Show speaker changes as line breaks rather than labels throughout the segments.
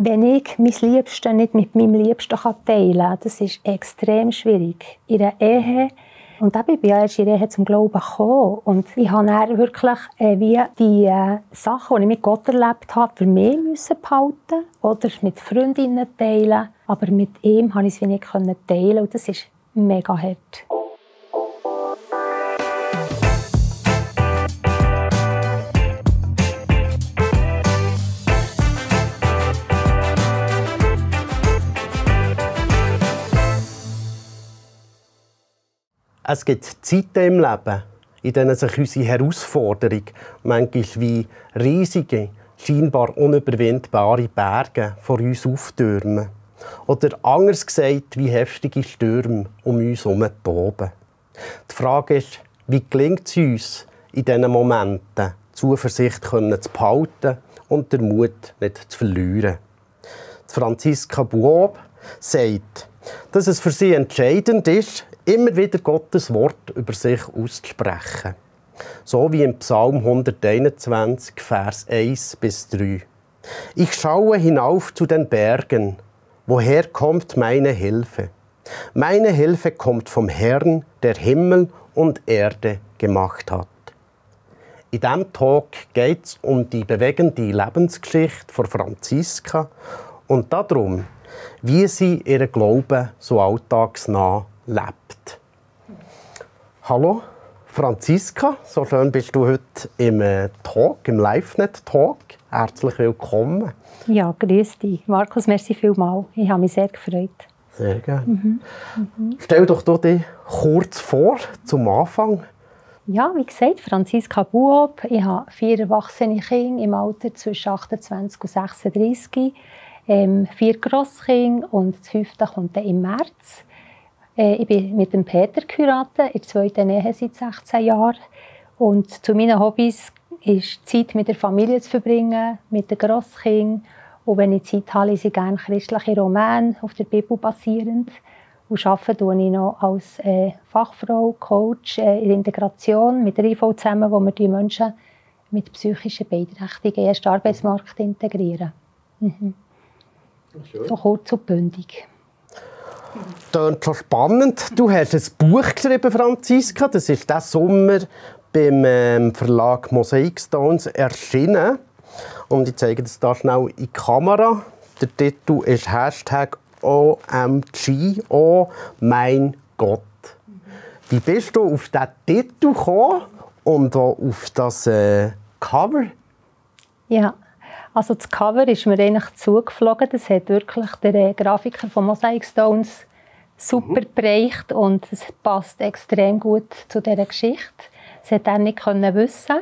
wenn ich mein Liebstes nicht mit meinem Liebsten teilen kann, das ist extrem schwierig. In einer Ehe, und dann bin ich ja erst in der Ehe zum Glauben gekommen. Und ich habe dann wirklich wie die Sachen, die ich mit Gott erlebt habe, für mich behalten oder mit Freundinnen teilen. Aber mit ihm konnte ich es nicht teilen und das ist mega hart.
Es gibt Zeiten im Leben, in denen sich unsere Herausforderung manchmal wie riesige, scheinbar unüberwindbare Berge vor uns auftürmen. Oder anders gesagt, wie heftige Stürme um uns herum toben. Die Frage ist, wie gelingt es uns, in diesen Momenten Zuversicht zu behalten und den Mut nicht zu verlieren. Franziska Buob sagt, dass es für sie entscheidend ist, immer wieder Gottes Wort über sich auszusprechen. So wie im Psalm 121, Vers 1-3. Ich schaue hinauf zu den Bergen. Woher kommt meine Hilfe? Meine Hilfe kommt vom Herrn, der Himmel und Erde gemacht hat. In diesem Talk geht es um die bewegende Lebensgeschichte von Franziska und darum, wie sie ihren Glauben so alltagsnah lebt. Hallo Franziska, so schön bist du heute im Talk, im LiveNet-Talk. Herzlich willkommen.
Ja, grüß dich. Markus, merci vielmals. Ich habe mich sehr gefreut.
Sehr gerne. Stell doch dich kurz vor, zum Anfang.
Ja, wie gesagt, Franziska Buob. Ich habe 4 erwachsene Kinder im Alter zwischen 28 und 36. 4 Grosskinder und das 5. kommt dann im März. Ich bin mit dem Peter geheiratet, in der 2. Ehe seit 16 Jahren. Und zu meinen Hobbys ist Zeit mit der Familie zu verbringen, mit den Grosskindern. Und wenn ich Zeit habe, lese ich gerne christliche Romane, auf der Bibel basierend. Und arbeite tue ich noch als Fachfrau, Coach in der Integration mit der IV zusammen, wo wir die Menschen mit psychischen Beeinträchtigungen in den Arbeitsmarkt integrieren. So kurz und bündig.
Das ist schon spannend. Du hast ein Buch geschrieben, Franziska. Das ist diesen Sommer beim Verlag Mosaic Stones erschienen. Und ich zeige das hier schnell in die Kamera. Der Titel ist #OMG, oh mein Gott. Wie bist du auf diesen Titel gekommen und auch auf das Cover?
Ja. Also das Cover ist mir eigentlich zugeflogen. Das hat wirklich der Grafiker von Mosaic Stones super geprägt und es passt extrem gut zu dieser Geschichte. Das hätte er nicht wissen.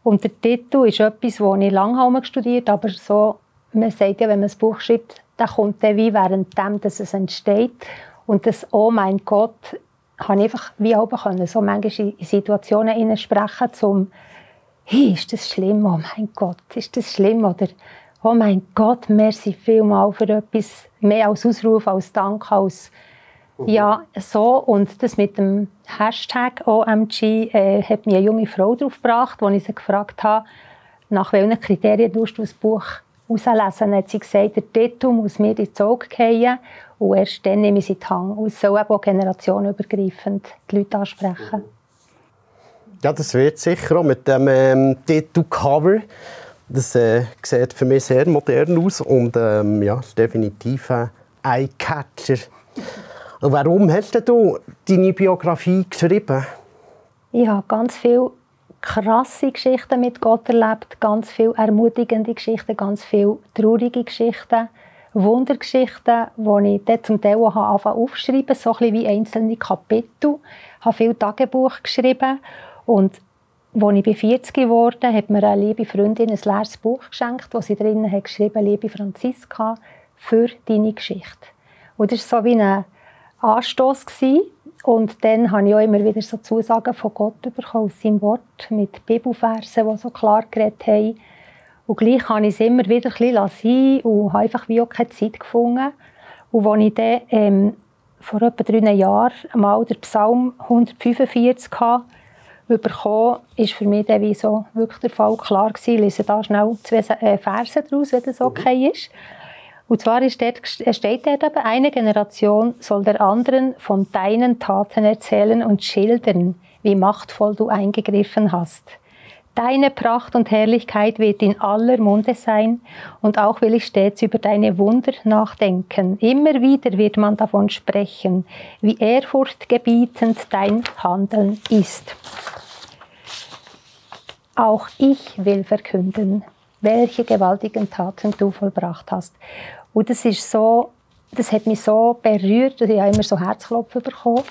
Und der Titel ist etwas, das ich lange studiert habe, aber so, man sagt ja, wenn man ein Buch schreibt, dann kommt der wie währenddem, dass es entsteht. Und das «Oh mein Gott» kann ich einfach wie auch können, so manchmal in Situationen hineinsprechen, zum «Hey, ist das schlimm? Oh mein Gott, ist das schlimm?» Oder «Oh mein Gott, merci vielmals für etwas», mehr als Ausruf, als Dank, als ja, so. Und das mit dem Hashtag OMG hat mir eine junge Frau darauf gebracht, als ich sie gefragt habe, nach welchen Kriterien du das Buch herauslesen. Dann hat sie gesagt, der Titel muss mir ins Auge fallen und erst dann nehme ich sie in die Hand. Und es soll eben auch generationenübergreifend die Leute ansprechen.
Ja, das wird sicher auch mit dem Titel-Cover. Das sieht für mich sehr modern aus und ja, ist definitiv ein Eye-Catcher. Und warum hast du deine Biografie geschrieben?
Ich habe ganz viele krasse Geschichten mit Gott erlebt, ganz viele ermutigende Geschichten, ganz viele traurige Geschichten, Wundergeschichten, die ich dann zum Teil auch aufschreiben habe, so ein bisschen wie einzelne Kapitel. Ich habe viel Tagebuch geschrieben. Und als ich 40 geworden hat mir eine liebe Freundin ein leeres Buch geschenkt, wo sie drinnen hat geschrieben, liebe Franziska, für deine Geschichte. Und das war so wie ein Anstoss gewesen. Und dann habe ich auch immer wieder so Zusagen von Gott bekommen, aus seinem Wort, mit Bibelversen, die so klar geredet haben. Und gleich habe ich es immer wieder ein bisschen sein und habe einfach wie auch keine Zeit gefunden. Und als ich dann vor etwa 3 Jahren mal den Psalm 145 hatte, bekommen, ist für mich dann wie so wirklich der Fall klar gewesen. Ich lese da schnell 2 Verse daraus, wenn das okay ist. Und zwar steht dort eben, eine Generation soll der anderen von deinen Taten erzählen und schildern, wie machtvoll du eingegriffen hast. Deine Pracht und Herrlichkeit wird in aller Munde sein und auch will ich stets über deine Wunder nachdenken. Immer wieder wird man davon sprechen, wie ehrfurchtgebietend dein Handeln ist. Auch ich will verkünden, welche gewaltigen Taten du vollbracht hast. Und das hat mich so berührt, ich habe immer so Herzklopfen bekommen.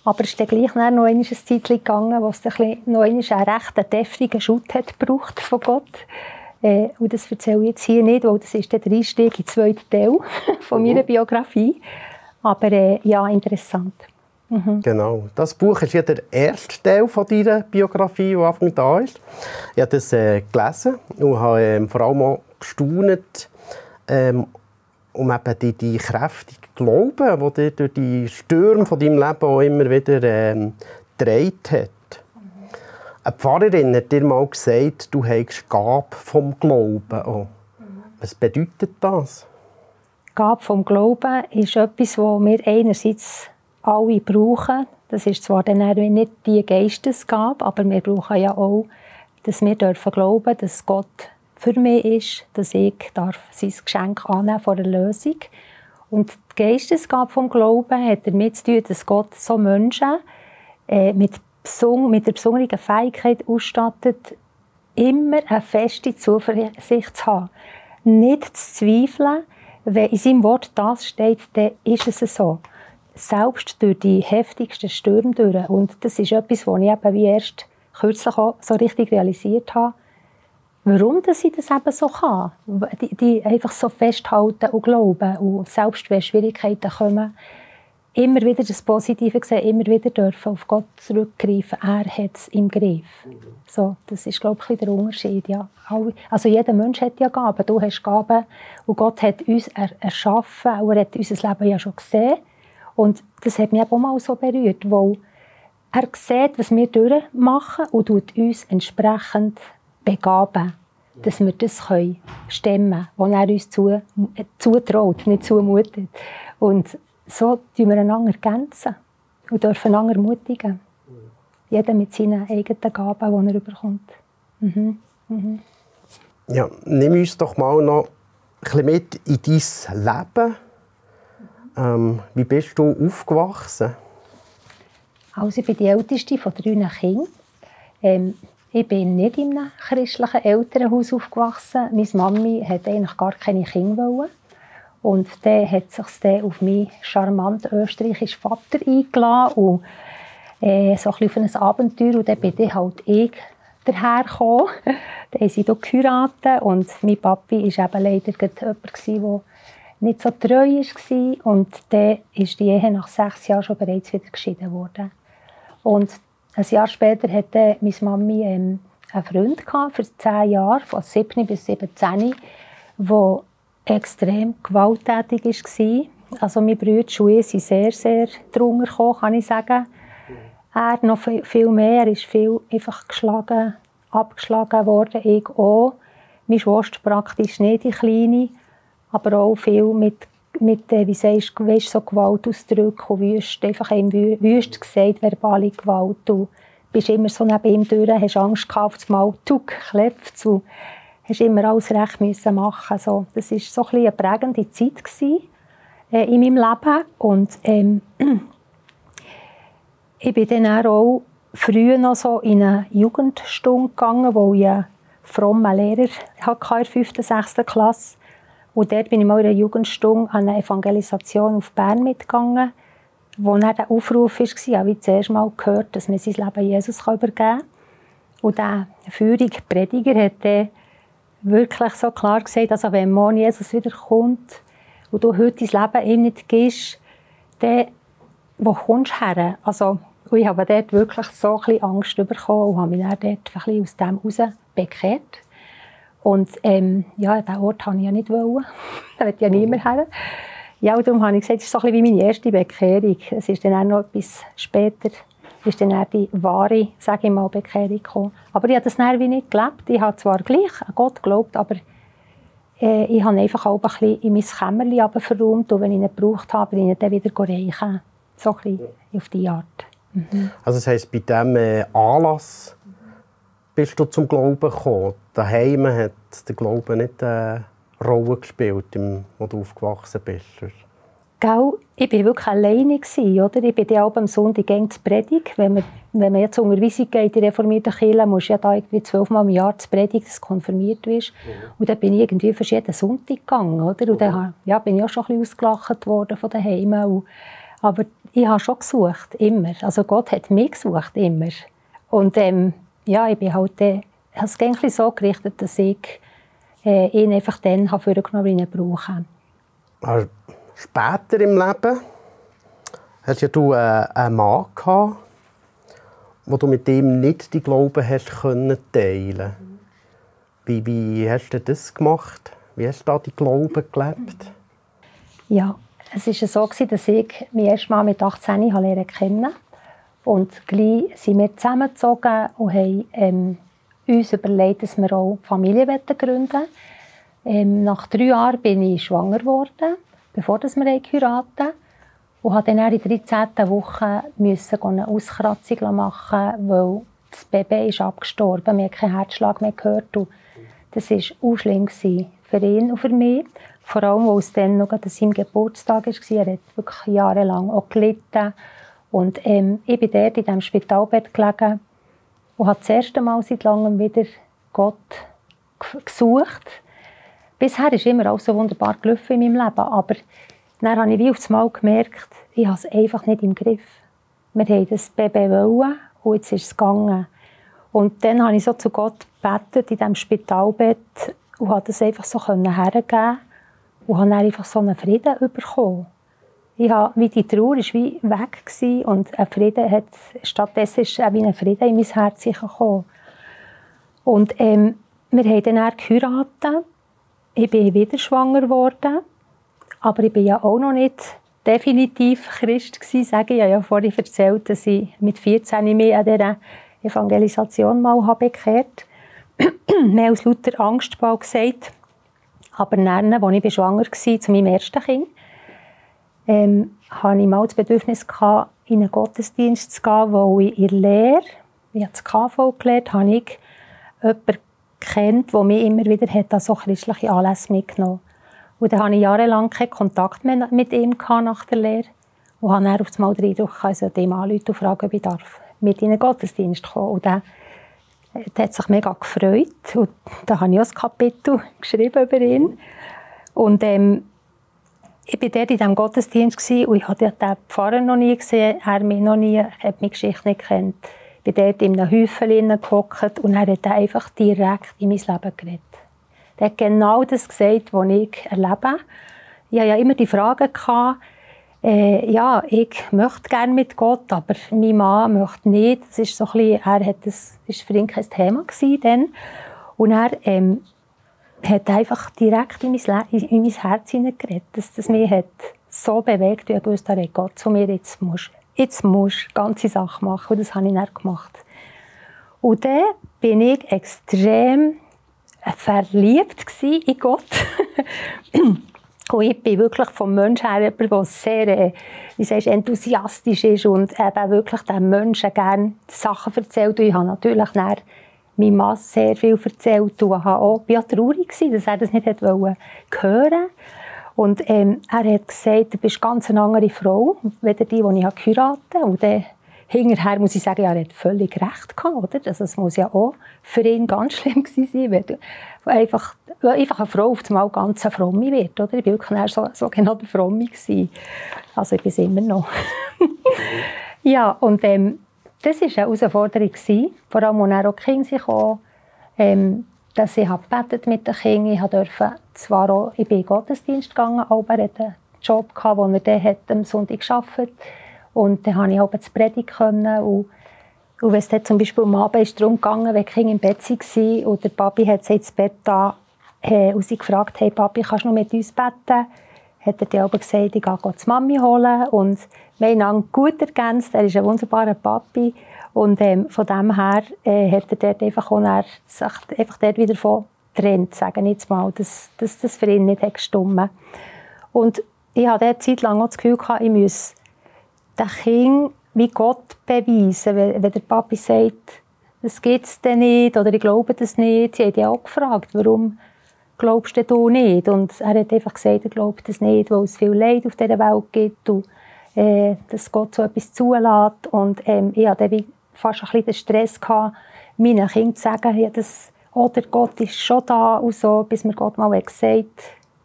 Aber es ist dann gleich noch ein Zeitchen gegangen, wo es noch einen recht deftigen Schutt hat gebraucht von Gott. Und das erzähle ich jetzt hier nicht, weil das ist der Einstieg in den zweiten Teil von meiner Biografie. Aber ja, interessant. Mhm.
Genau. Das Buch ist ja der erste Teil von deiner Biografie, der Anfang da ist. Ich habe das gelesen und habe vor allem auch gestaunt, um eben die kräftige Glauben, die dich durch die Stürme von deinem Leben auch immer wieder getragen hat. Eine Pfarrerin hat dir mal gesagt, du hättest Gabe vom Glauben auch. Was bedeutet das?
Gabe vom Glauben ist etwas, das wir einerseits alle brauchen. Das ist zwar dann nicht die Geistesgabe, aber wir brauchen ja auch, dass wir glauben dürfen, dass Gott für mich ist, dass ich sein Geschenk annehmen von der Lösung. Und die Geistesgabe vom Glauben hat damit zu tun, dass Gott so Menschen mit der besonderen Fähigkeit ausstattet, immer eine feste Zuversicht zu haben. Nicht zu zweifeln, wenn in seinem Wort das steht, dann ist es so. Selbst durch die heftigsten Stürme durch. Und das ist etwas, was ich eben wie erst kürzlich auch so richtig realisiert habe. Warum dass ich das eben so kann. Die einfach so festhalten und glauben. Und selbst wenn Schwierigkeiten kommen, immer wieder das Positive sehen, immer wieder dürfen auf Gott zurückgreifen. Er hat es im Griff. So, das ist, glaube ich, der Unterschied. Ja. Also jeder Mensch hat ja Gaben. Du hast Gaben. Und Gott hat uns erschaffen. Und er hat unser Leben ja schon gesehen. Und das hat mich auch mal so berührt, weil er sieht, was wir durchmachen und tut uns entsprechend begaben, dass wir das stemmen können, was er uns zutraut, nicht zumutet. Und so tun wir einander ergänzen und dürfen einander ermutigen. Jeder mit seinen eigenen Gaben, die er bekommt. Mhm. Mhm.
Ja, nimm uns doch mal noch ein bisschen mit in dein Leben. Wie bist du aufgewachsen?
Also ich bin die älteste von 3 Kindern. Ich bin nicht in einem christlichen Elternhaus aufgewachsen. Meine Mami wollte eigentlich gar keine Kinder. Und dann hat sich dann auf meinen charmanten österreichischen Vater eingeladen. Und so ein bisschen auf ein Abenteuer. Und dann bin ich halt dahergekommen. Dann haben sie geheiratet. Und mein Papi war eben leider jemand, der nicht so treu war. Und dann ist die Ehe nach 6 Jahren schon bereits wieder geschieden worden. Und ein Jahr später hatte meine Mami einen Freund für 10 Jahre, von 7 bis 17, der extrem gewalttätig war. Also meine Brüder und ich sind sehr, sehr drunter gekommen, kann ich sagen. Er noch viel mehr, er ist viel einfach geschlagen, abgeschlagen worden, ich auch. Meine Schwester praktisch nicht, die Kleine, aber auch viel mit wie sagst du, weißt, so Gewaltausdrücke und wüst, einfach wüst gesagt, verbale Gewalt. Du bist immer so neben ihm durch, hast Angst gehabt, auf das Mal klopft und hast immer alles recht müssen machen. So, das war so eine prägende Zeit in meinem Leben. Und ich bin dann auch früh noch so in eine Jugendstunde gegangen, wo ich einen frommen Lehrer hatte in der 5. und 6. Klasse. Und dort bin ich mal in einer Jugendstunde an eine Evangelisation auf Bern mitgegangen, wo dann der Aufruf war, ich habe zuerst mal gehört, dass man sein Leben Jesus übergeben kann. Und der Prediger hat dann wirklich so klar gesagt, also wenn morgen Jesus wiederkommt und du heute dein Leben ihm nicht gibst, dann wo kommst du her? Also, und ich habe dort wirklich so ein bisschen Angst bekommen und habe mich dann dort ein bisschen aus dem heraus bekehrt. Und ja, diesen Ort wollte ich ja nicht. Da wollte ja niemand her. Ja, und darum habe ich gesagt, das ist so ein bisschen wie meine erste Bekehrung. Es ist dann auch noch etwas später, ist dann auch die wahre, sage ich mal, Bekehrung gekommen. Aber ich habe das dann wie nicht gelebt. Ich habe zwar gleich an Gott geglaubt, aber ich habe einfach auch ein bisschen in mein Kämmerchen verräumt und wenn ich ihn gebraucht habe, bin ich ihn dann wieder reichen. So ein bisschen auf die Art. Mhm.
Also das heisst, bei diesem Anlass bist du zum Glauben gekommen. Daheim hat der Glaube nicht eine Rolle gespielt, wo du aufgewachsen bist?
Gell, ich war wirklich alleine, oder? Ich bin auch am Sonntag zur Predigt. Wenn man jetzt zur Unterweisung geht in der reformierten Kirche, musst du ja da irgendwie 12-mal im Jahr zur Predigt, dass du konfirmiert wirst. Und dann bin ich irgendwie für jeden Sonntag gegangen, oder? Und dann bin ich auch schon ein bisschen ausgelacht worden von daheim. Aber ich habe schon gesucht, immer. Also Gott hat mich gesucht, immer. Und ich bin halt habe es eigentlich so gerichtet, dass ich ihn einfach dann vorgenommen habe, wie ich ihn brauche.
Also, später im Leben hast ja du einen Mann gehabt, wo du mit ihm nicht die Glauben hast können teilen. Wie hast du das gemacht? Wie hast du da die Glauben gelebt?
Ja, es war so, dass ich mich erst mal mit 18 lernen kennen. Und gleich sind wir zusammengezogen und haben uns überlegt, dass wir auch Familie gründen wollen. Nach 3 Jahren bin ich schwanger geworden, bevor wir heiraten. Und musste dann in der 13. Woche eine Auskratzung machen, weil das Baby ist abgestorben. Wir haben keinen Herzschlag mehr gehört. Und das war auch schlimm für ihn und für mich. Vor allem, weil es dann noch sein Geburtstag war. Er hat wirklich jahrelang auch gelitten. Und ich bin dort in diesem Spitalbett gelegen und habe das erste Mal seit langem wieder Gott gesucht. Bisher ist immer alles so wunderbar gelaufen in meinem Leben, aber dann habe ich wie auf das Mal gemerkt, ich habe es einfach nicht im Griff. Wir wollten das Baby und jetzt ist es gegangen. Und dann habe ich so zu Gott gebetet in diesem Spitalbett und konnte das einfach so hergeben und habe dann einfach so einen Frieden bekommen. Wie die Trauer war wie weg und ein Frieden hat, stattdessen ist auch wie ein Frieden in mein Herz gekommen. Und wir haben dann geheiratet. Ich bin wieder schwanger geworden, aber ich war ja auch noch nicht definitiv Christ gewesen. Ich habe ja vorhin erzählt, dass ich mit 14 mich an dieser Evangelisation mal bekehrt habe. Mehr aus lauter Angst bald gesagt. Aber dann, als ich schwanger war, zu meinem ersten Kind, hatte ich mal das Bedürfnis, in einen Gottesdienst zu gehen, wo ich in der Lehre, ich habe das KV gelernt, habe ich jemanden kennt, der mich immer wieder an so christliche Anlässe mitgenommen hat. Und dann hatte ich jahrelang keinen Kontakt mehr mit ihm nach der Lehre. Und habe dann auf einmal den Eindruck, ich sollte ihm anrufen und fragen, ob ich mit in einen Gottesdienst kommen. Und der hat sich mega gefreut. Und da habe ich auch ein Kapitel geschrieben über ihn. Und ich war dort in diesem Gottesdienst und ich habe den Pfarrer noch nie gesehen, er mich noch nie, hat meine Geschichte nicht gekannt. Ich bin dort in einem Häufchen gehockt und er hat einfach direkt in mein Leben geredet. Er hat genau das gesagt, was ich erlebe. Ich hatte ja immer die Frage gehabt, ich möchte gerne mit Gott, aber mein Mann möchte nicht. Das ist so ein bisschen, das war für ihn kein Thema dann. Und er hat einfach direkt in mein Herz hineingeredet. Das mich hat so bewegt, und ich wusste, Gott zu mir, jetzt musst du ganze Sachen machen. Und das habe ich dann gemacht. Und dann war ich extrem verliebt in Gott. Und ich bin wirklich vom Menschen her jemand, der sehr enthusiastisch ist und eben wirklich den Menschen gerne Sachen erzählt. Und ich habe natürlich dann meinem Mann sehr viel erzählt und war auch traurig, dass er das nicht hören wollte. Und er hat gesagt, du bist ganz eine andere Frau, als die ich geheiratet habe. Und dann hinterher muss ich sagen, er hat völlig recht gehabt, oder? Also es muss ja auch für ihn ganz schlimm gewesen sein, wenn einfach eine Frau auf einmal ganz eine Fromme wird, oder? Ich war wirklich so sogenannte Fromme gewesen. Also ich bin es immer noch. Ja, und das war eine Herausforderung, vor allem als auch die Kinder kamen, dass ich gebetet mit den Kindern. Ich durfte zwar auch in den Gottesdienst gegangen, aber er hatte einen Job, wo er dann am Sonntag gearbeitet hat. Und dann konnte ich auch zur Predigt. Und wenn es dann zum Beispiel am Abend darum ging, wenn die Kinder im Bett waren und der Papi hat sich ins Bett da und sie gefragt, hey Papi, kannst du noch mit uns beten? Hat er dann aber gesagt, ich gehe die Mami holen. Und wir haben einander gut ergänzt. Er ist ein wunderbarer Papi. Und von dem her hat er dort einfach dort wieder von getrennt, sage ich jetzt mal, dass das für ihn nicht gestimmt. Und ich hatte eine Zeit lang auch das Gefühl, ich müsse den Kind wie Gott beweisen, wenn der Papi sagt, das gibt es denn nicht oder ich glaube das nicht. Sie haben auch gefragt, warum glaubst du nicht? Und er hat einfach gesagt, er glaubt das nicht, weil es viel Leid auf dieser Welt gibt und dass Gott so etwas zulässt. Und ich hatte dann fast ein bisschen den Stress gehabt, meinen Kindern zu sagen, ja, der Gott ist schon da und so, bis mir Gott mal gesagt hat,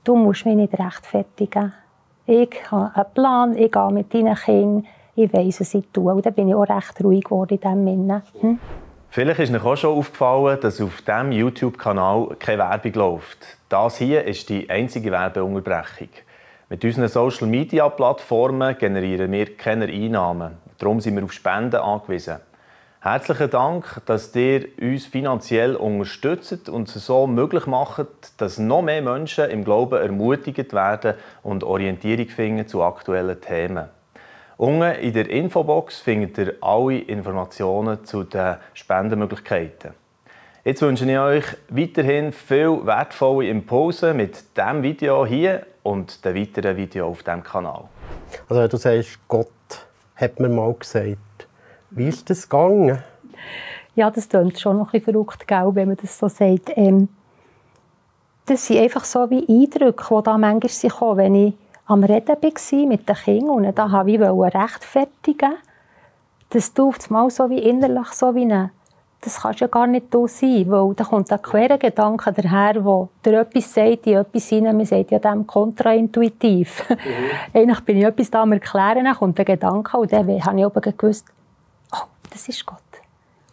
du musst mich nicht rechtfertigen. Ich habe einen Plan, ich gehe mit deinen Kindern, ich weiss, was ich tue. Und dann bin ich auch recht ruhig geworden in diesem Sinne.
Vielleicht ist euch auch schon aufgefallen, dass auf diesem YouTube-Kanal keine Werbung läuft. Das hier ist die einzige Werbeunterbrechung. Mit unseren Social-Media-Plattformen generieren wir keine Einnahmen. Darum sind wir auf Spenden angewiesen. Herzlichen Dank, dass ihr uns finanziell unterstützt und es so möglich macht, dass noch mehr Menschen im Glauben ermutigt werden und Orientierung finden zu aktuellen Themen. Unten in der Infobox findet ihr alle Informationen zu den Spendenmöglichkeiten. Jetzt wünsche ich euch weiterhin viel wertvolle Impulse mit diesem Video hier und den weiteren Videos auf diesem Kanal.
Also du sagst, Gott hat mir mal gesagt. Wie ist das gegangen?
Ja, das klingt schon noch ein bisschen verrückt, wenn man das so sagt. Das sind einfach so wie Eindrücke, die da manchmal kommen, wenn ich am Reden war mit den Kindern und da wollte ich rechtfertigen, dass du auf einmal so wie innerlich so wie das kannst ja gar nicht so sein, weil da kommt ein querer Gedanke daher, der dir etwas sagt, in etwas hinein, man sagt ja dem kontraintuitiv. Eigentlich bin ich etwas da am Erklären, dann kommt ein Gedanke und dann habe ich oben gewusst, oh, das ist Gott.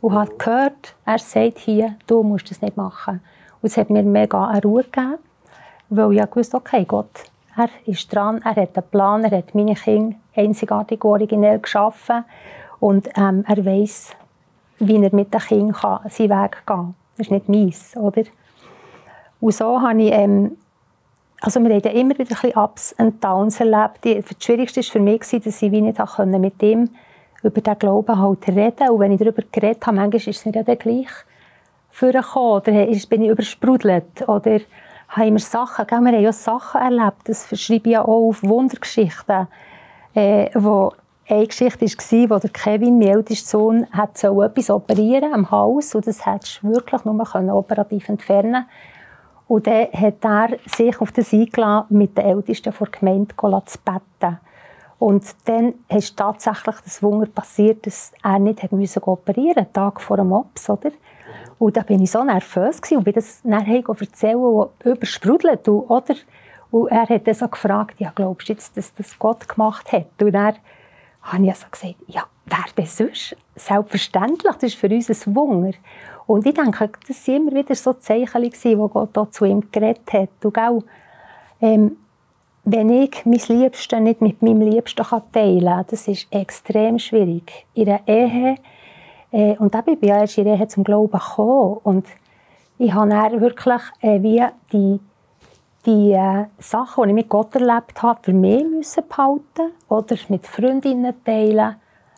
Und habe gehört, er sagt hier, du musst das nicht machen. Und es hat mir mega eine Ruhe gegeben, weil ich wusste, okay, Gott, er ist dran, er hat einen Plan, er hat meine Kinder einzigartig originell geschaffen und er weiss, wie er mit den Kindern seinen Weg gehen kann. Das ist nicht meins, oder? Und so habe ich, also wir haben ja immer wieder ein bisschen Ups und Downs erlebt. Das Schwierigste war für mich, dass ich wie nicht mit ihm über den Glauben halt reden. Und wenn ich darüber geredet habe, manchmal ist es mir ja dann gleich vorgekommen. Oder bin ich übersprudelt. Oder haben wir Sachen, wir haben ja Sachen erlebt. Das verschreibe ich ja auch auf Wundergeschichten, wo eine Geschichte war, wo der Kevin, mein ältester Sohn, so etwas operieren am Hals und das hättest du wirklich nur operativ entfernen. Und dann hat er sich auf das eingeladen, mit den Ältesten der Gemeinde zu beten. Und dann ist tatsächlich das Wunder passiert, dass er nicht operieren musste, einen Tag vor dem Ops, oder? Und da bin ich so nervös und bin das nachher erzählen und übersprudelt. Und er hat dann so gefragt, ja, glaubst du jetzt, dass das Gott gemacht hat? Und er habe ich also gesagt, ja, wer denn sonst? Selbstverständlich, das ist für uns ein Wunder. Und ich denke, das waren immer wieder so Zeichen, wo Gott auch zu ihm geredet hat. Und auch, wenn ich mein Liebstes nicht mit meinem Liebsten teilen kann, das ist extrem schwierig. In einer Ehe, und da bin ich ja erst in der Ehe zum Glauben gekommen. Und ich habe dann wirklich wie die Sachen, die ich mit Gott erlebt habe, für mich behalten oder mit Freundinnen teilen.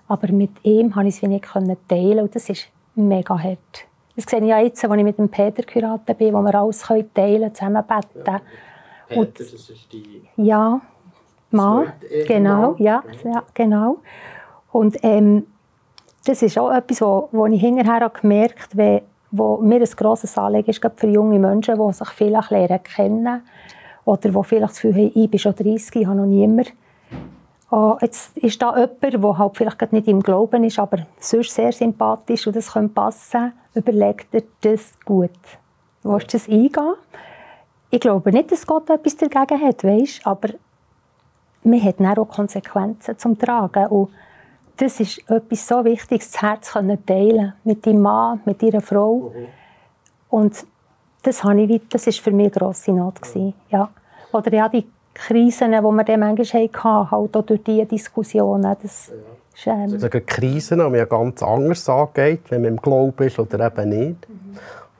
Aber mit ihm konnte ich es nicht teilen und das ist mega hart. Das sehe ich ja jetzt, als ich mit dem Peter geheiratet bin, wo wir alles teilen können, zusammen beten.
Ja. Peter, das ist die...
Ja, Mann, genau, ja, genau. Und das ist auch etwas, wo ich hinterher gemerkt habe, wo mir ein grosses Anliegen ist, gerade für junge Menschen, die sich vielleicht lernen kennen oder die vielleicht das Gefühl haben, ich bin schon 30, ich habe noch niemanden. Jetzt ist da jemand, der halt vielleicht nicht im Glauben ist, aber sonst sehr sympathisch und das könnte passen. Überlegt dir das gut. Willst du das eingehen? Ich glaube nicht, dass Gott etwas dagegen hat, weißt? Aber man hat dann auch Konsequenzen zum Tragen. Und das ist etwas so Wichtiges, das Herz teilen mit deinem Mann, mit deiner Frau. Und das war für mich eine grosse Not. Ja. Oder ja, die Krisen, die wir dann manchmal hatten, halt auch durch diese Diskussionen. Das ist,
also Krisen haben wir ja ganz anders angeht, wenn man im Glauben ist oder eben nicht.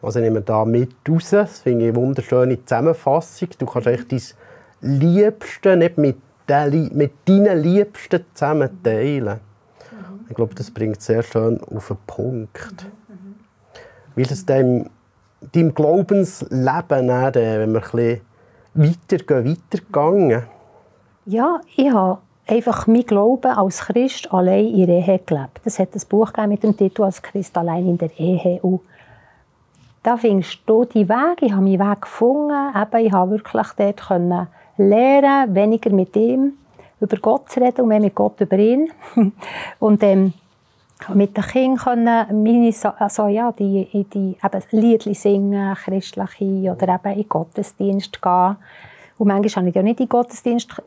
Also nehmen wir da mit raus. Das finde ich eine wunderschöne Zusammenfassung. Du kannst eigentlich dein Liebste nicht mit deinen Liebsten zusammen teilen. Ich glaube, das bringt sehr schön auf den Punkt. Weil es dem deinem Glaubensleben, wenn wir ein bisschen weitergegangen?
Ja, ich habe einfach mein Glauben als Christ allein in der Ehe gelebt. Es hat ein Buch mit dem Titel «Als Christ allein in der Ehe». Und da findest du die Wege. Ich habe meinen Weg gefunden. Eben, ich habe wirklich dort lernen, weniger mit ihm über Gott zu reden und mehr mit Gott über ihn. Und mit den Kindern meine die Liedli singen, christliche, oder eben in den Gottesdienst gehen. Und manchmal konnte ich ja nicht in den Gottesdienst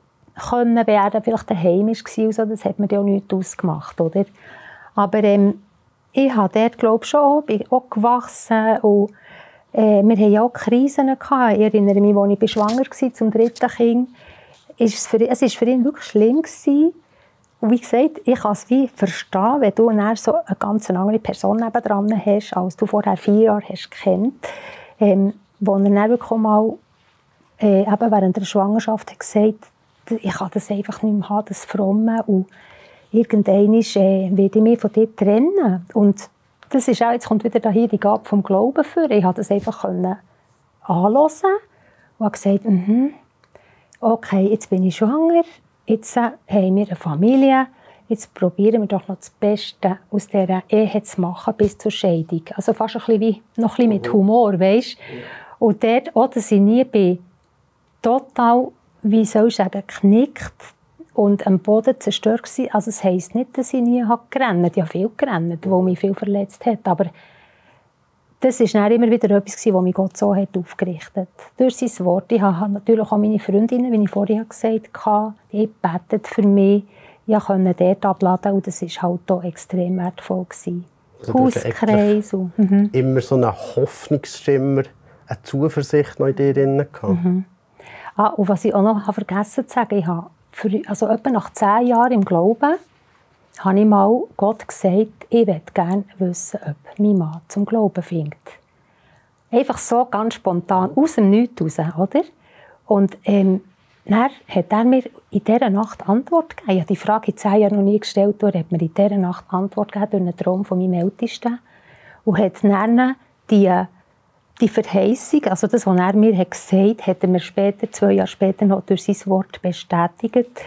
können, weil er vielleicht daheim war. So. Das hat mir ja auch nichts ausgemacht. Oder? Aber ich habe dort, glaube ich, schon, bin auch gewachsen. Und, wir hatten ja auch Krisen gehabt. Ich erinnere mich, als ich schwanger war zum 3. Kind. Es war für ihn wirklich schlimm gewesen. Und wie gesagt, ich kann es wie verstehen, wenn du dann so eine ganz andere Person nebendran hast, als du vorher 4 Jahre hast kennt, wo er dann wirklich mal eben während der Schwangerschaft hat gesagt, ich kann das einfach nicht mehr haben, das Fromme, und irgendwann werde ich mich von dir trennen. Und das ist auch, jetzt kommt wieder hier die Gabe vom Glauben vor. Ich konnte das einfach anhören und habe gesagt, okay, jetzt bin ich schwanger, jetzt haben wir eine Familie, jetzt probieren wir doch noch das Beste aus dieser Ehe zu machen bis zur Scheidung. Also fast ein bisschen noch ein bisschen mit Humor, weißt? Und dort, auch, dass ich nie bin, total, wie soll ich sagen, geknickt und am Boden zerstört war. Also es heisst nicht, dass ich nie gerannt habe. Ich habe viel gerannt, was mich viel verletzt hat. Aber das war dann immer wieder etwas, was mich Gott so hat aufgerichtet hat. Durch sein Wort. Ich habe natürlich auch meine Freundinnen, wie ich vorhin gesagt habe, die beten für mich. Ich konnte dort abladen und das war halt auch extrem wertvoll. Also Hauskreis.
Immer so einen Hoffnungsschimmer, eine Zuversicht noch in dir drin gehabt.
Und was ich auch noch vergessen zu sagen, ich habe etwa nach 10 Jahren im Glauben, habe ich mal Gott gesagt, ich möchte gerne wissen, ob mein Mann zum Glauben findet. Einfach so ganz spontan, aus dem Nichts raus, oder? Und dann hat er mir in dieser Nacht Antwort gegeben. Ich habe die Frage in 10 Jahren noch nie gestellt, er hat mir in dieser Nacht Antwort gegeben durch einen Traum von meinem Ältesten. Und hat dann die Verheißung, also das, was er mir gesagt hat, hat er mir später, 2 Jahre später noch durch sein Wort bestätigt,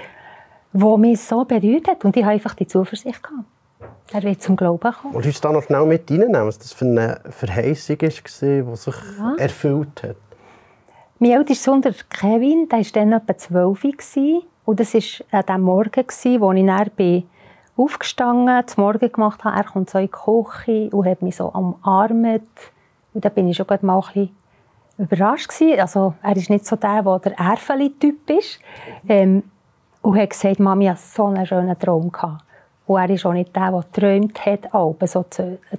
wo mich so berührt hat. Und ich habe einfach die Zuversicht gehabt. Er wird zum Glauben kommen. Und
uns da noch schnell mit reinnehmen, was das für eine Verheißung war, die sich erfüllt hat?
Mein ältester Sohn, Kevin, der war dann etwa 12. Und das war an dem Morgen, wo ich dann aufgestanden, zum Morgen gemacht habe. Er kommt so in die Küche und hat mich so umarmt. Und da bin ich schon mal ein bisschen überrascht gewesen. Also, er ist nicht so der Erfeli-Typ ist. Und hat gesagt, Mami, ich hatte so einen schönen Traum gehabt. Und er ist auch nicht der geträumt hat, aber so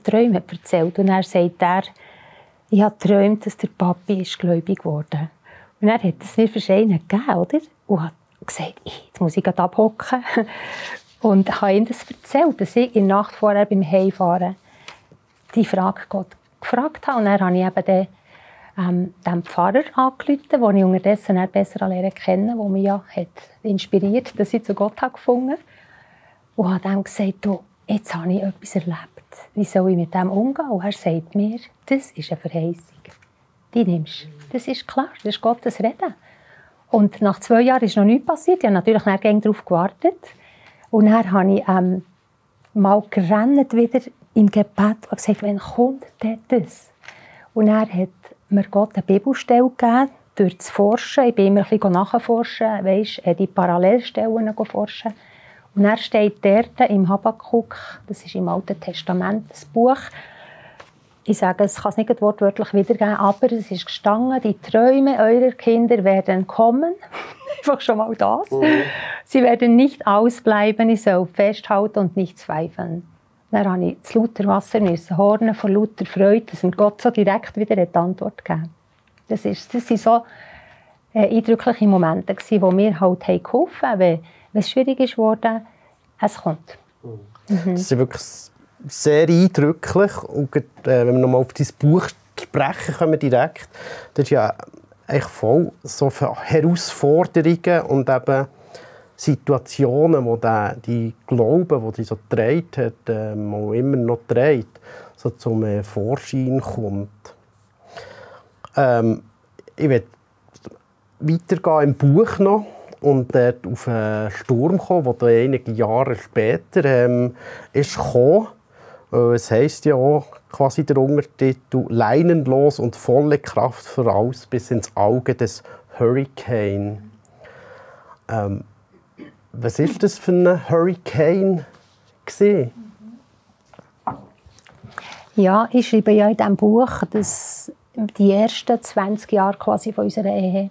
Träume hat erzählt. Und er sagt, ich habe geträumt, dass der Papi ist gläubig geworden. Und er hat es mir verschieden gegeben, oder? Und hat gesagt, jetzt muss ich gerade abhocken. Und habe ihm das erzählt, dass ich in der Nacht vorher beim Heimfahren die Frage Gott gefragt habe. Und dann habe ich eben den Pfarrer angerufen, den ich unterdessen besser lernen kennen, der mich ja hat inspiriert, dass ich zu Gott gefunden habe. Und habe ihm gesagt, du, jetzt habe ich etwas erlebt. Wie soll ich mit dem umgehen? Und er sagt mir, das ist eine Verheißung. Die nimmst du. Das ist klar, das ist Gottes Reden. Und nach 2 Jahren ist noch nichts passiert. Ich habe natürlich nicht darauf gewartet. Und dann habe ich mal gerannt wieder im Gebet und gesagt, wenn kommt denn das? Und er hat mir Gott eine Bibelstelle gegeben, durch das Forschen. Ich bin immer ein bisschen nachforschen, weißt, die Parallelstellen forschen. Und er steht dort im Habakkuk, das ist im Alten Testament, das Buch. Ich sage, es kann es nicht wortwörtlich wiedergeben, aber es ist gestanden, die Träume eurer Kinder werden kommen. Einfach schon mal das. Sie werden nicht ausbleiben, ich soll festhalten und nicht zweifeln. Dann musste ich das lauter Wasser hornen vor lauter Freude, dass mir Gott so direkt wieder eine Antwort gegeben. Das waren so eindrückliche Momente, die mir halt geholfen haben, wenn es schwierig ist geworden, es kommt.
Das ist wirklich sehr eindrücklich. Und wenn wir nochmal auf dein Buch sprechen kommen, direkt, das ist ja eigentlich voll so Herausforderungen und eben Situationen, wo die Glauben, die dich so getragen hat, immer noch trägt, so zum Vorschein kommt. Ich werde weitergehen im Buch noch und dort auf einen Sturm kommen, der dann einige Jahre später ist gekommen. Es heisst ja auch quasi der Untertitel «Leinenlos und volle Kraft voraus bis ins Auge des Hurricane». Was war das für ein Hurricane?
Ja, ich schreibe ja in diesem Buch, dass die ersten 20 Jahre quasi von unserer Ehe.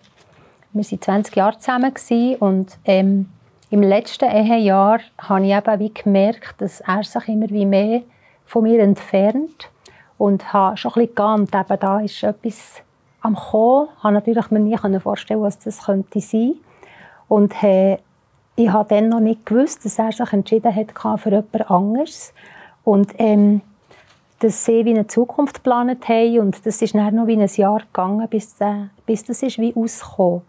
Wir waren 20 Jahre zusammen und im letzten Ehejahr habe ich eben wie gemerkt, dass er sich immer wie mehr von mir entfernt und habe schon ein bisschen geahnt, eben da ist etwas am Kommen. Ich konnte natürlich mir nie vorstellen, was das könnte sein. Und ich habe dann noch nicht gewusst, dass er sich entschieden hat für jemand anderes. Und dass sie wie eine Zukunft geplant haben. Und das ist dann noch wie ein Jahr gegangen, bis das ist wie ausgekommen.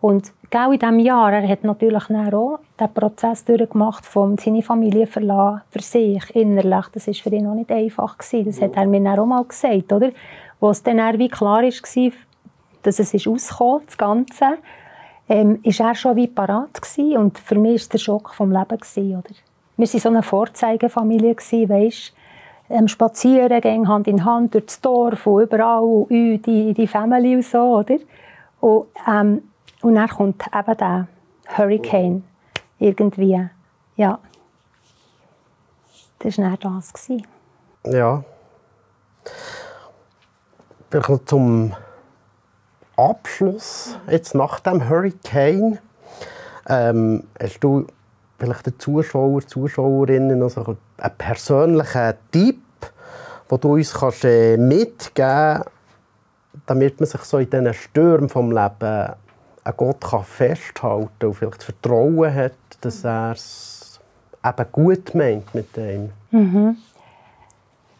Und genau in diesem Jahr, er hat natürlich dann auch den Prozess durchgemacht, seine Familie verlassen, für sich, innerlich. Das war für ihn auch nicht einfach gewesen. Das hat er mir dann auch mal gesagt, oder? Wo es dann wie klar war, dass es ist ausgekommen, das Ganze, war er schon wie parat gewesen. Und für mich war es der Schock vom Leben gewesen, oder? Wir waren so eine Vorzeigefamilie gewesen, weisst, Spaziergänge Hand in Hand durch das Dorf und überall und die Family und so, oder? Und dann kommt eben der Hurricane irgendwie. Ja. Das war dann das.
Ja. Vielleicht noch zum Abschluss, jetzt nach dem Hurricane, hast du vielleicht den Zuschauer, Zuschauerinnen noch so einen persönlichen Tipp, den du uns mitgeben kannst, damit man sich so in diesen Stürmen des Lebens an Gott festhalten und vielleicht Vertrauen hat, dass er es eben gut meint mit dem.
Mhm.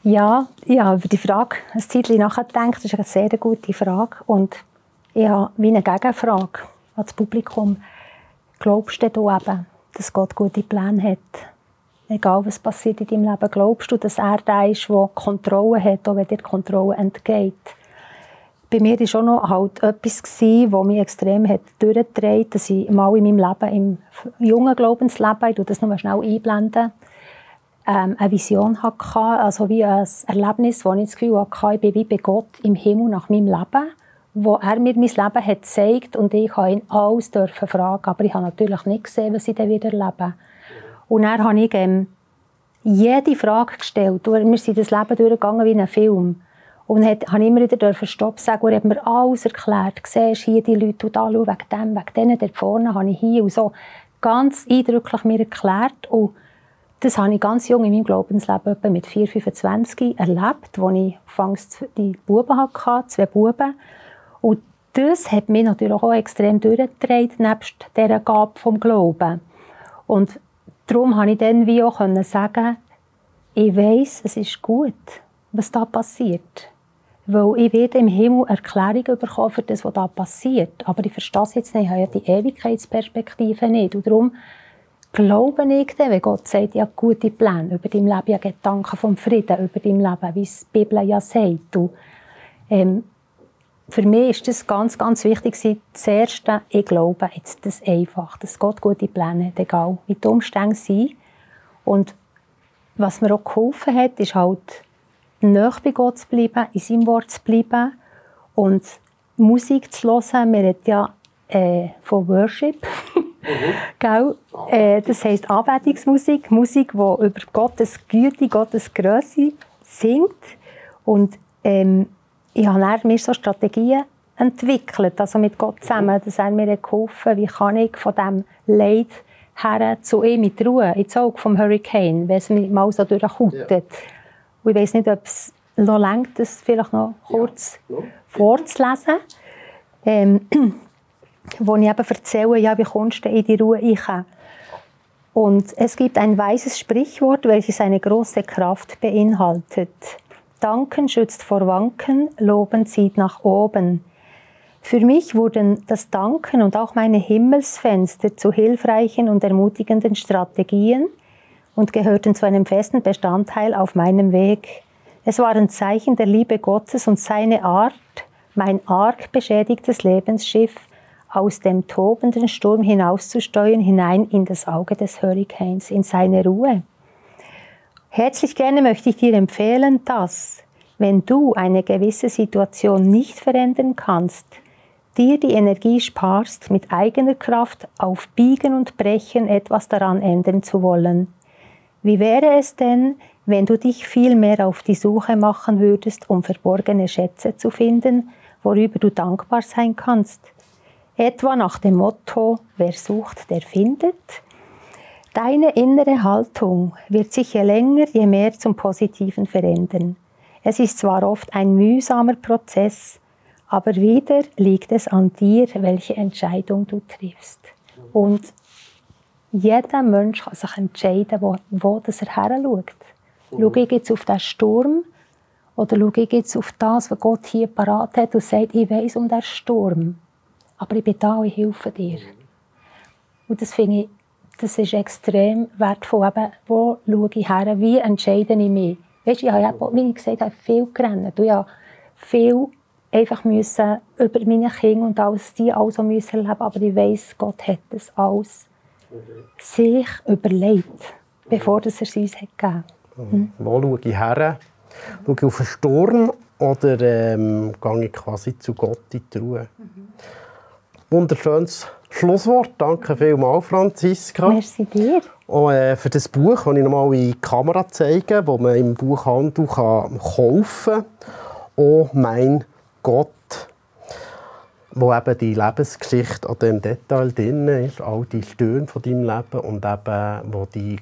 Ja, über die Frage ein Zeitchen nachgedacht. Das ist eine sehr gute Frage. Und ich habe wie eine Gegenfrage an das Publikum. Glaubst du eben, dass Gott gute Pläne hat? Egal, was passiert in deinem Leben, glaubst du, dass er der ist, der Kontrolle hat, auch wenn dir die Kontrolle entgeht? Bei mir war auch noch halt etwas, das mich extrem durchgetragen hat, dass ich mal in meinem Leben, im jungen Glaubensleben, ich blende das noch schnell einblenden, eine Vision hatte, also wie ein Erlebnis, wo ich das Gefühl hatte, ich bin wie bei Gott im Himmel nach meinem Leben, wo er mir mein Leben hat gezeigt und ich durfte ihn alles fragen, aber ich habe natürlich nicht gesehen, was ich dann wieder erlebe. Und dann habe ich jede Frage gestellt. Wir sind das Leben durchgegangen wie ein Film. Und habe immer wieder Stopp sagen und er hat mir alles erklärt. Siehst hier die Leute und da schau, wegen dem, wegen denen dort vorne habe ich hier und so. Ganz eindrücklich mir erklärt. Und das habe ich ganz jung in meinem Glaubensleben, etwa mit 4, 25, erlebt, wo ich anfangs die Buben hatte, 2 Buben. Und das hat mich natürlich auch extrem durchgetragen, nebst dieser Gabe vom Glauben. Und darum konnte ich dann wie auch sagen, ich weiss, es ist gut, was da passiert. Weil ich werde im Himmel Erklärungen bekommen für das, was da passiert. Aber ich verstehe es jetzt nicht, ich habe ja die Ewigkeitsperspektive nicht. Und darum glaube ich dann, wenn Gott sagt, ja, gute Pläne über dein Leben, ja, Gedanken vom Frieden über dein Leben, wie es die Bibel ja sagt. Und, für mich ist das ganz, ganz wichtig. Das Erste, ich glaube jetzt das einfach, dass Gott gute Pläne hat, egal wie die Umstände sind. Und was mir auch geholfen hat, ist halt, nahe bei Gott zu bleiben, in seinem Wort zu bleiben und Musik zu hören. Wir reden ja von Worship. Das heisst Anbetungsmusik, Musik, die über Gottes Güte, Gottes Grösse singt. Und ich habe mir so Strategien entwickelt, also mit Gott zusammen, dass er mir geholfen hat, wie kann ich von diesem Leid her zu ihm mit Ruhe, ins Auge vom Hurricane, wenn es mich mal so durchkutet. Ja. Und ich weiss nicht, ob es noch reicht, das vielleicht noch kurz vorzulesen. Wo ich eben erzähle, ja, wie kommst du in die Ruhe rein? Und es gibt ein weises Sprichwort, welches eine große Kraft beinhaltet. Danken schützt vor Wanken, Loben zieht nach oben. Für mich wurden das Danken und auch meine Himmelsfenster zu hilfreichen und ermutigenden Strategien und gehörten zu einem festen Bestandteil auf meinem Weg. Es waren Zeichen der Liebe Gottes und seine Art, mein arg beschädigtes Lebensschiff aus dem tobenden Sturm hinauszusteuern, hinein in das Auge des Hurrikans, in seine Ruhe. Herzlich gerne möchte ich dir empfehlen, dass, wenn du eine gewisse Situation nicht verändern kannst, dir die Energie sparst, mit eigener Kraft auf Biegen und Brechen etwas daran ändern zu wollen. Wie wäre es denn, wenn du dich viel mehr auf die Suche machen würdest, um verborgene Schätze zu finden, worüber du dankbar sein kannst? Etwa nach dem Motto, wer sucht, der findet. Deine innere Haltung wird sich je länger, je mehr zum Positiven verändern. Es ist zwar oft ein mühsamer Prozess, aber wieder liegt es an dir, welche Entscheidung du triffst. Und jeder Mensch kann sich entscheiden, wo er heranschaut. Schaue ich jetzt auf den Sturm oder schaue ich jetzt auf das, was Gott hier parat hat und sagt, ich weiss um den Sturm, aber ich bin da und ich helfe dir. Und das finde ich, das ist extrem wertvoll. Eben, wo schaue ich her? Wie entscheide ich mich? Weißt, ich habe, wie ich gesagt habe, viel gerannt. Ich habe viel einfach müssen über meine Kinder und alles, die also müssen leben. Aber ich weiss, Gott hat das alles sich überlegt, bevor er es uns gegeben hat.
Wo schaue ich her? Schaue ich auf den Sturm oder gehe ich quasi zu Gott in die Ruhe? Wunderschönes Schlusswort. Danke vielmals, Franziska.
Merci dir.
Und, für das Buch, das ich nochmal in die Kamera zeige, das man im Buchhandel kaufen kann. «Oh mein Gott», wo eben die Lebensgeschichte an dem Detail drin ist, all die Stürme von deinem Leben und eben, wo die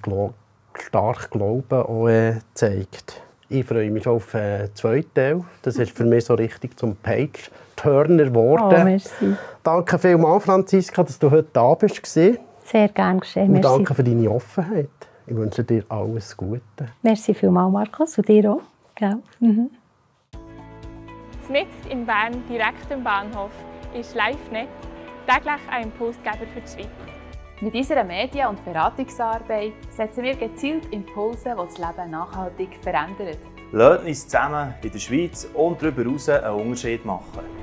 starke Glauben auch zeigt. Ich freue mich schon auf den zweiten Teil. Das ist für mich so richtig zum Page-Turner geworden.
Oh, merci.
Danke vielmals, Franziska, dass du heute da bist. Sehr
gerne geschehen.
Und danke für deine Offenheit. Ich wünsche dir alles Gute.
Merci vielmals, Markus, und dir auch. Ja.
Mitten in Bern, direkt am Bahnhof, ist LiveNet, täglich ein Impulsgeber für die Schweiz.
Mit unserer Medien- und Beratungsarbeit setzen wir gezielt Impulse, die das Leben nachhaltig verändern.
Lasst uns zusammen in der Schweiz und darüber hinaus einen Unterschied machen.